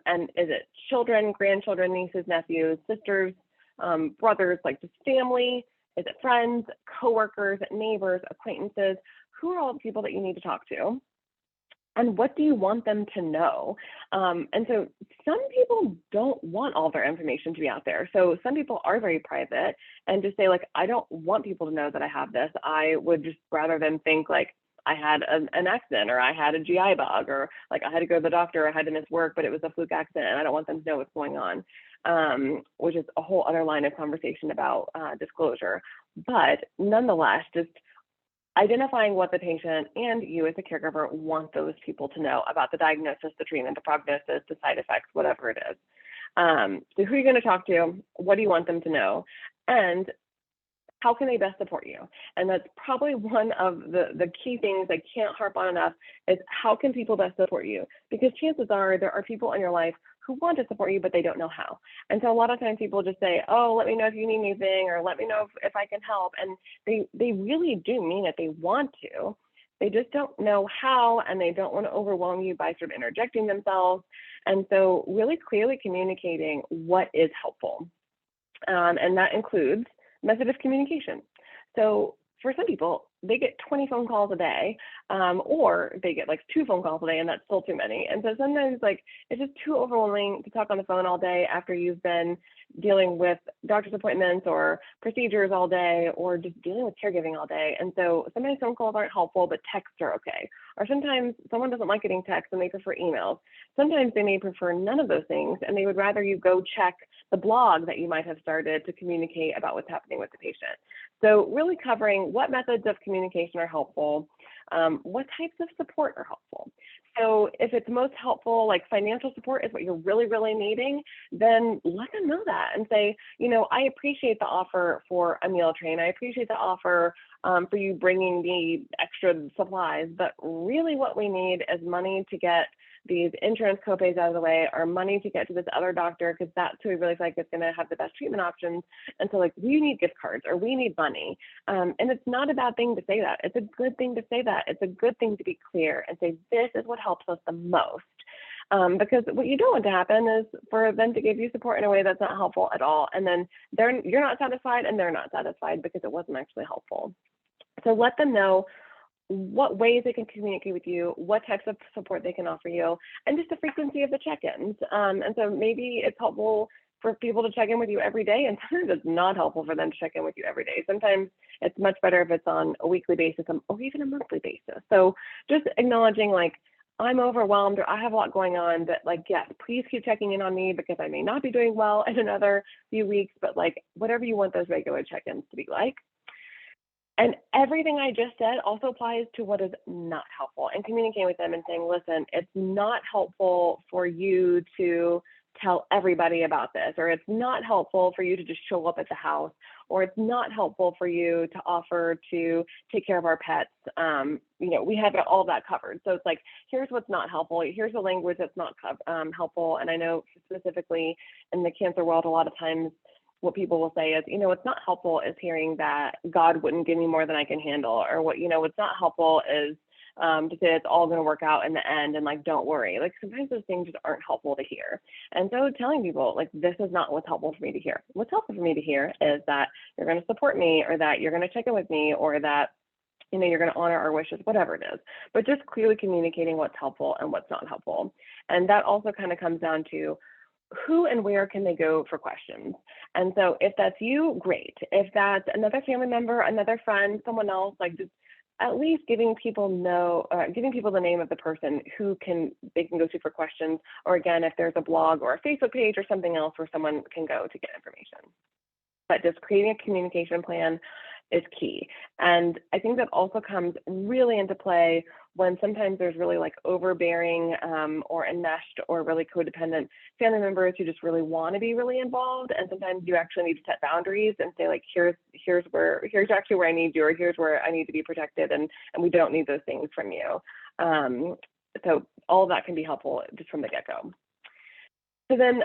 And is it children, grandchildren, nieces, nephews, sisters, brothers, like just family? Is it friends, coworkers, neighbors, acquaintances? Who are all the people that you need to talk to? And what do you want them to know? And so some people don't want all their information to be out there. So some people are very private and just say, like, I don't want people to know that I have this. I would just rather them think, like, I had an accident, or I had a GI bug, or like I had to go to the doctor, I had to miss work, but it was a fluke accident and I don't want them to know what's going on, which is a whole other line of conversation about disclosure. But nonetheless, just identifying what the patient and you as a caregiver want those people to know about the diagnosis, the treatment, the prognosis, the side effects, whatever it is. So who are you going to talk to? What do you want them to know? And how can they best support you? And that's probably one of the key things I can't harp on enough is how can people best support you? Because chances are there are people in your life who want to support you, but they don't know how. And so a lot of times people just say, oh, let me know if you need anything, or let me know if I can help. And they really do mean it. They want to. They just don't know how, and they don't want to overwhelm you by sort of interjecting themselves. And so really clearly communicating what is helpful. And that includes method of communication. So for some people, they get 20 phone calls a day, or they get like 2 phone calls a day, and that's still too many. And so sometimes like it's just too overwhelming to talk on the phone all day after you've been dealing with doctor's appointments or procedures all day, or just dealing with caregiving all day. And so sometimes phone calls aren't helpful, but texts are okay. Or sometimes someone doesn't like getting texts and they prefer emails. Sometimes they may prefer none of those things, and they would rather you go check the blog that you might have started to communicate about what's happening with the patient. So really covering what methods of communication are helpful, what types of support are helpful. So if it's most helpful, like financial support is what you're really, really needing, then let them know that and say, you know, I appreciate the offer for a meal train. I appreciate the offer for you bringing me extra supplies, but really what we need is money to get these insurance copays out of the way, or money to get to this other doctor, because that's who we really feel like is going to have the best treatment options. And so like, we need gift cards, or we need money. And it's not a bad thing to say that. It's a good thing to say that. It's a good thing to be clear and say, this is what helps us the most. Because what you don't want to happen is for them to give you support in a way that's not helpful at all. And then you're not satisfied and they're not satisfied because it wasn't actually helpful. So let them know what ways they can communicate with you, what types of support they can offer you, and just the frequency of the check-ins. And so maybe it's helpful for people to check in with you every day, and sometimes it's not helpful for them to check in with you every day. Sometimes it's much better if it's on a weekly basis or even a monthly basis. So just acknowledging like, I'm overwhelmed, or I have a lot going on, but like, yes, please keep checking in on me because I may not be doing well in another few weeks, but like whatever you want those regular check-ins to be like. And everything I just said also applies to what is not helpful, and communicating with them and saying, listen, it's not helpful for you to tell everybody about this, or it's not helpful for you to just show up at the house, or it's not helpful for you to offer to take care of our pets. You know, we have all that covered. So it's like, here's what's not helpful. Here's the language that's not helpful. And I know specifically in the cancer world, a lot of times what people will say is, you know, what's not helpful is hearing that God wouldn't give me more than I can handle, or what, you know, what's not helpful is to say it's all going to work out in the end, and like, don't worry. Like sometimes those things just aren't helpful to hear. And so telling people like, this is not what's helpful for me to hear. What's helpful for me to hear is that you're going to support me, or that you're going to check in with me, or that, you know, you're going to honor our wishes, whatever it is, but just clearly communicating what's helpful and what's not helpful. And that also kind of comes down to who and where can they go for questions. And so if that's you, great. If that's another family member, another friend, someone else, like just at least giving people the name of the person who they can go to for questions. Or again, if there's a blog or a Facebook page or something else where someone can go to get information. But just creating a communication plan is key. And I think that also comes really into play when sometimes there's really like overbearing or enmeshed or really codependent family members who just really want to be really involved. And sometimes you actually need to set boundaries and say like, here's actually where I need you, or here's where I need to be protected, and we don't need those things from you. So all of that can be helpful just from the get-go. So then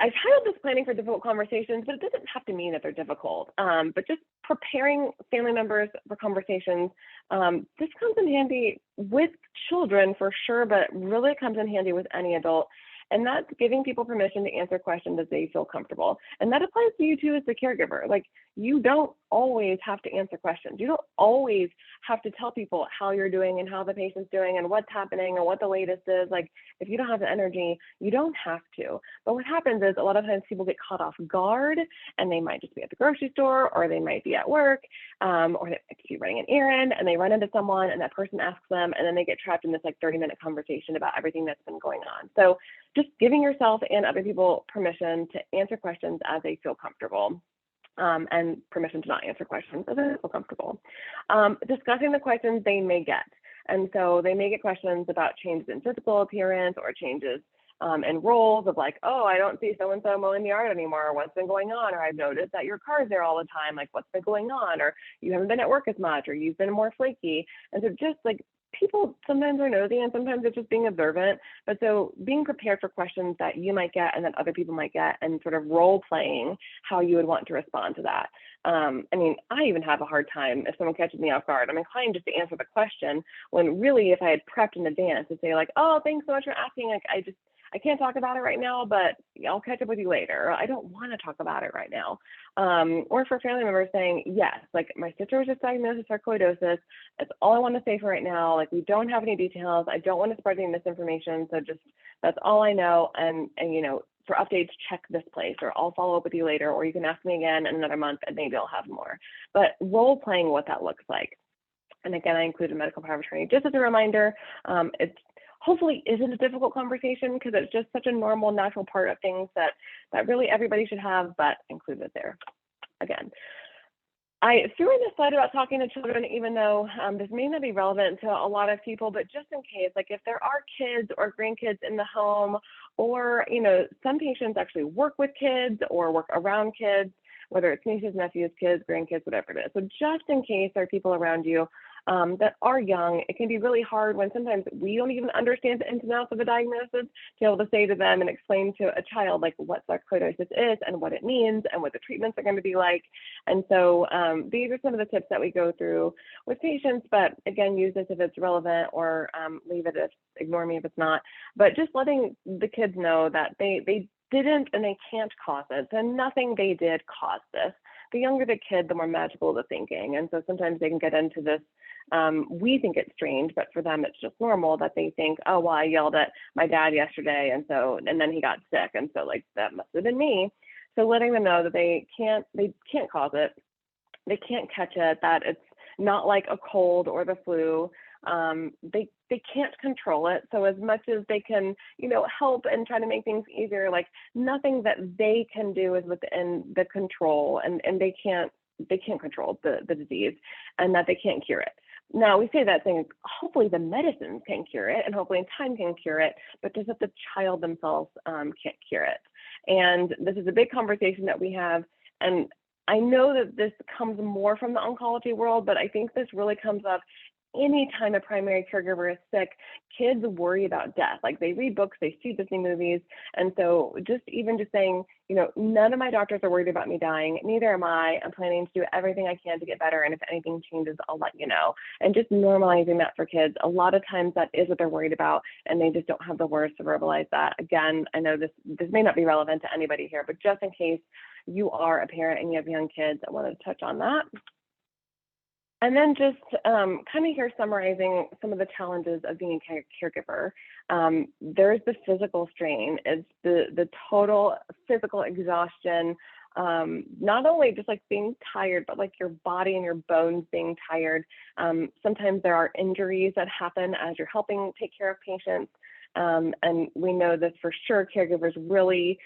I've titled this planning for difficult conversations, but it doesn't have to mean that they're difficult. But just preparing family members for conversations, this comes in handy with children for sure, but really comes in handy with any adult. And that's giving people permission to answer questions as they feel comfortable. And that applies to you too as the caregiver. Like, you don't always have to answer questions. You don't always have to tell people how you're doing and how the patient's doing and what's happening and what the latest is. Like, if you don't have the energy, you don't have to. But what happens is a lot of times people get caught off guard, and they might just be at the grocery store, or they might be at work, or they might be running an errand, and they run into someone and that person asks them, and then they get trapped in this like 30-minute conversation about everything that's been going on. So just giving yourself and other people permission to answer questions as they feel comfortable. And permission to not answer questions as they feel comfortable. Discussing the questions they may get. And so they may get questions about changes in physical appearance or changes in roles of like, oh, I don't see so-and-so mowing the yard anymore, or what's been going on, or I've noticed that your car's there all the time, like what's been going on, or you haven't been at work as much, or you've been more flaky. And so just like people sometimes are nosy and sometimes it's just being observant. But so being prepared for questions that you might get and that other people might get, and sort of role playing how you would want to respond to that. I mean, I even have a hard time if someone catches me off guard. I'm inclined just to answer the question when really if I had prepped in advance to say like, oh, thanks so much for asking. Like, I can't talk about it right now, but I'll catch up with you later. I don't want to talk about it right now. Or for family members saying, yes, like my sister was just diagnosed with sarcoidosis. That's all I want to say for right now. Like, we don't have any details. I don't want to spread any misinformation. So just, that's all I know. And you know, for updates, check this place, or I'll follow up with you later, or you can ask me again in another month and maybe I'll have more. But role playing what that looks like. And again, I included medical power of attorney just as a reminder. It's hopefully isn't a difficult conversation because it's just such a normal, natural part of things that really everybody should have, but include it there. Again, I threw in this slide about talking to children, even though this may not be relevant to a lot of people, but just in case, like if there are kids or grandkids in the home, or, you know, some patients actually work with kids or work around kids, whether it's nieces, nephews, kids, grandkids, whatever it is. So just in case there are people around you that are young, it can be really hard when sometimes we don't even understand the ins and outs of a diagnosis to be able to say to them and explain to a child like what sarcoidosis is and what it means and what the treatments are going to be like. And so these are some of the tips that we go through with patients, but again, use this if it's relevant, or leave it if, ignore me if it's not. But just letting the kids know that they didn't and they can't cause it. So nothing they did caused this. The younger the kid, the more magical the thinking. And so sometimes they can get into this, we think it's strange, but for them it's just normal that they think, oh, well, I yelled at my dad yesterday and then he got sick. And so like that must have been me. So letting them know that they can't cause it. They can't catch it, that it's not like a cold or the flu. They can't control it. So as much as they can, you know, help and try to make things easier, like nothing that they can do is within the control, and they can't control the disease, and that they can't cure it. Now we say that saying, hopefully the medicines can cure it, and hopefully time can cure it, but just that the child themselves can't cure it. And this is a big conversation that we have. And I know that this comes more from the oncology world, but I think this really comes up anytime a primary caregiver is sick. Kids worry about death. Like they read books, they see Disney movies. And so just saying, you know, none of my doctors are worried about me dying. Neither am I. I'm planning to do everything I can to get better. And if anything changes, I'll let you know. And just normalizing that for kids. A lot of times that is what they're worried about, and they just don't have the words to verbalize that. Again, I know this may not be relevant to anybody here, but just in case you are a parent and you have young kids, I wanted to touch on that. And then just kind of here summarizing some of the challenges of being a caregiver. There's the physical strain. It's the total physical exhaustion, not only just like being tired, but like your body and your bones being tired. Sometimes there are injuries that happen as you're helping take care of patients. And we know this for sure, caregivers really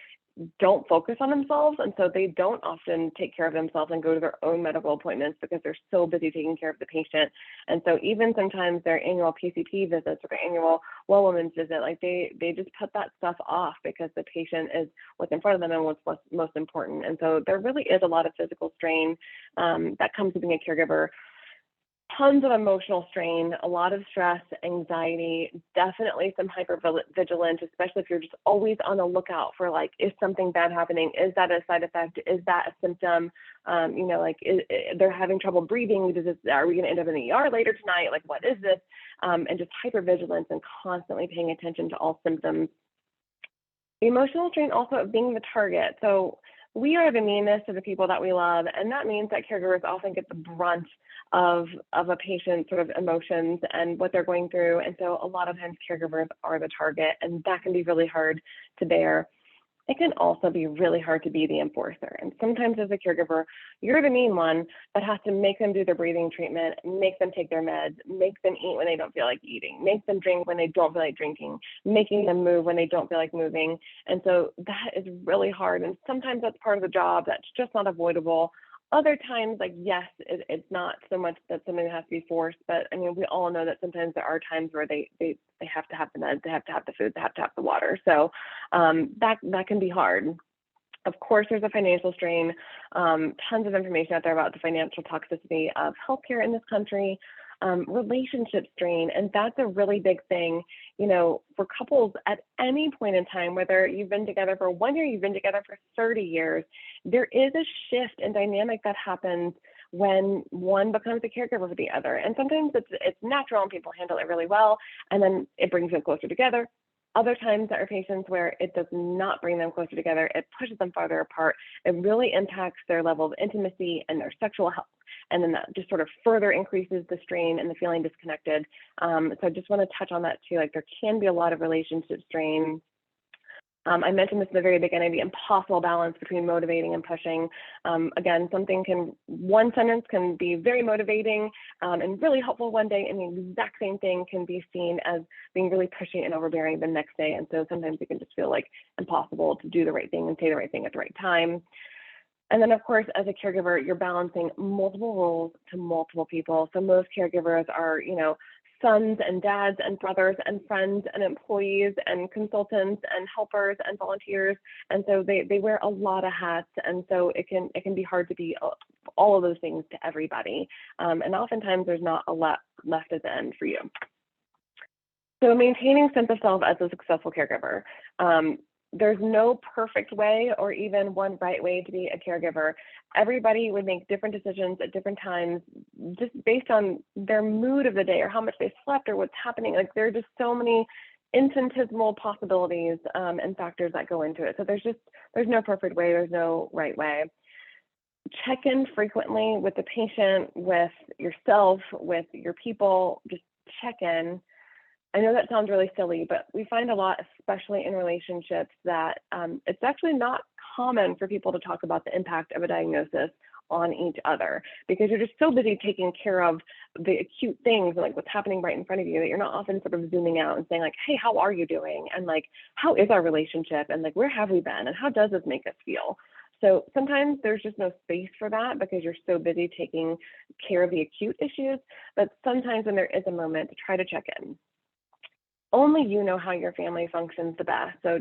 don't focus on themselves, and so they don't often take care of themselves and go to their own medical appointments because they're so busy taking care of the patient. And so even sometimes their annual PCP visits or their annual well woman's visit, like they just put that stuff off because the patient is what's in front of them and what's most important. And so there really is a lot of physical strain that comes with being a caregiver. Tons of emotional strain, a lot of stress, anxiety, definitely some hypervigilance, especially if you're just always on the lookout for like, is something bad happening? Is that a side effect? Is that a symptom? You know, like they're having trouble breathing. Are we going to end up in the ER later tonight? Like, what is this? And just hypervigilance and constantly paying attention to all symptoms. Emotional strain also of being the target. So we are the meanness to the people that we love, and that means that caregivers often get the brunt of a patient's sort of emotions and what they're going through. And so a lot of times caregivers are the target, and that can be really hard to bear. It can also be really hard to be the enforcer. And sometimes as a caregiver, you're the mean one that has to make them do their breathing treatment, make them take their meds, make them eat when they don't feel like eating, make them drink when they don't feel like drinking, making them move when they don't feel like moving. And so that is really hard. And sometimes that's part of the job that's just not avoidable. Other times, like, yes, it's not so much that something has to be forced, but I mean, we all know that sometimes there are times where they have to have the meds, they have to have the food, they have to have the water. So that can be hard. Of course, there's a financial strain. Tons of information out there about the financial toxicity of healthcare in this country. Relationship strain, and that's a really big thing, you know, for couples at any point in time, whether you've been together for 1 year, you've been together for 30 years, there is a shift in dynamic that happens when one becomes a caregiver for the other. And sometimes it's natural and people handle it really well, and then it brings them closer together. Other times there are patients where it does not bring them closer together, it pushes them farther apart. It really impacts their level of intimacy and their sexual health. And then that just sort of further increases the strain and the feeling disconnected. So I just want to touch on that too. Like, there can be a lot of relationship strain. I mentioned this in the very beginning, the impossible balance between motivating and pushing. Again, one sentence can be very motivating and really helpful one day, and the exact same thing can be seen as being really pushy and overbearing the next day. And so sometimes it can just feel like impossible to do the right thing and say the right thing at the right time. And then, of course, as a caregiver, you're balancing multiple roles to multiple people. So most caregivers are, you know, sons and dads and brothers and friends and employees and consultants and helpers and volunteers. And so they wear a lot of hats. And so it can be hard to be all of those things to everybody. And oftentimes there's not a lot left at the end for you. So maintaining sense of self as a successful caregiver. There's no perfect way or even one right way to be a caregiver. Everybody would make different decisions at different times just based on their mood of the day or how much they slept or what's happening. Like, there are just so many infinitesimal possibilities and factors that go into it. So there's no perfect way, there's no right way. Check in frequently with the patient, with yourself, with your people, just check in. I know that sounds really silly, but we find a lot, especially in relationships, that it's actually not common for people to talk about the impact of a diagnosis on each other, because you're just so busy taking care of the acute things, like what's happening right in front of you, that you're not often sort of zooming out and saying, like, hey, how are you doing? And like, how is our relationship? And like, where have we been? And how does this make us feel? So sometimes there's just no space for that because you're so busy taking care of the acute issues. But sometimes when there is a moment, to try to check in. Only you know how your family functions the best. So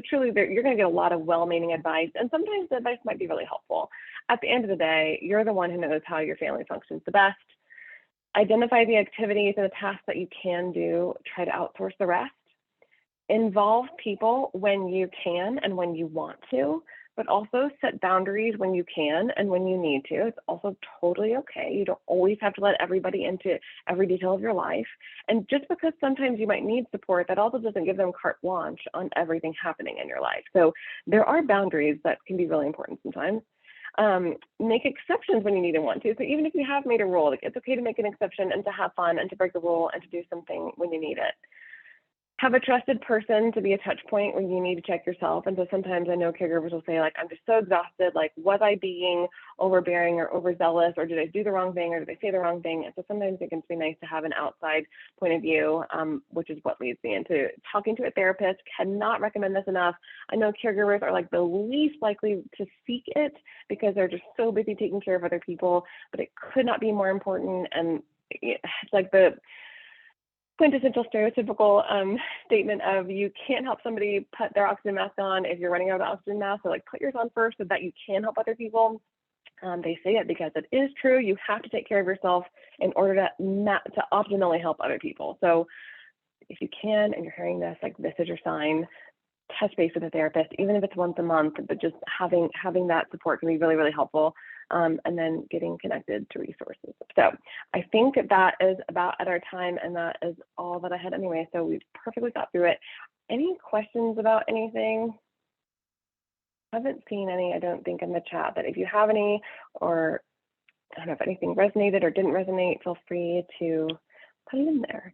truly, you're going to get a lot of well-meaning advice, and sometimes the advice might be really helpful. At the end of the day, you're the one who knows how your family functions the best. Identify the activities and the tasks that you can do. Try to outsource the rest. Involve people when you can and when you want to, but also set boundaries when you can and when you need to. It's also totally okay. You don't always have to let everybody into every detail of your life. And just because sometimes you might need support, that also doesn't give them carte blanche on everything happening in your life. So there are boundaries that can be really important sometimes. Make exceptions when you need and want to. So even if you have made a rule, like, it's okay to make an exception and to have fun and to break the rule and to do something when you need it. Have a trusted person to be a touch point when you need to check yourself. And so sometimes I know caregivers will say, like, I'm just so exhausted, like, was I being overbearing or overzealous, or did I do the wrong thing, or did I say the wrong thing? And so sometimes it can be nice to have an outside point of view, which is what leads me into talking to a therapist. Cannot recommend this enough. I know caregivers are like the least likely to seek it because they're just so busy taking care of other people, but it could not be more important. And it's like the quintessential stereotypical statement of, you can't help somebody put their oxygen mask on if you're running out of oxygen mask. So like, put yours on first so that you can help other people. They say it because it is true. You have to take care of yourself in order to optimally help other people. So if you can, and you're hearing this, like, this is your sign. Touch base with a therapist, even if it's once a month, but just having that support can be really, really helpful. And then getting connected to resources. So I think that is about at our time, and that is all that I had anyway. So we've perfectly got through it. Any questions about anything? haven't seen any, I don't think, in the chat, but if you have any, or I don't know if anything resonated or didn't resonate, feel free to put it in there.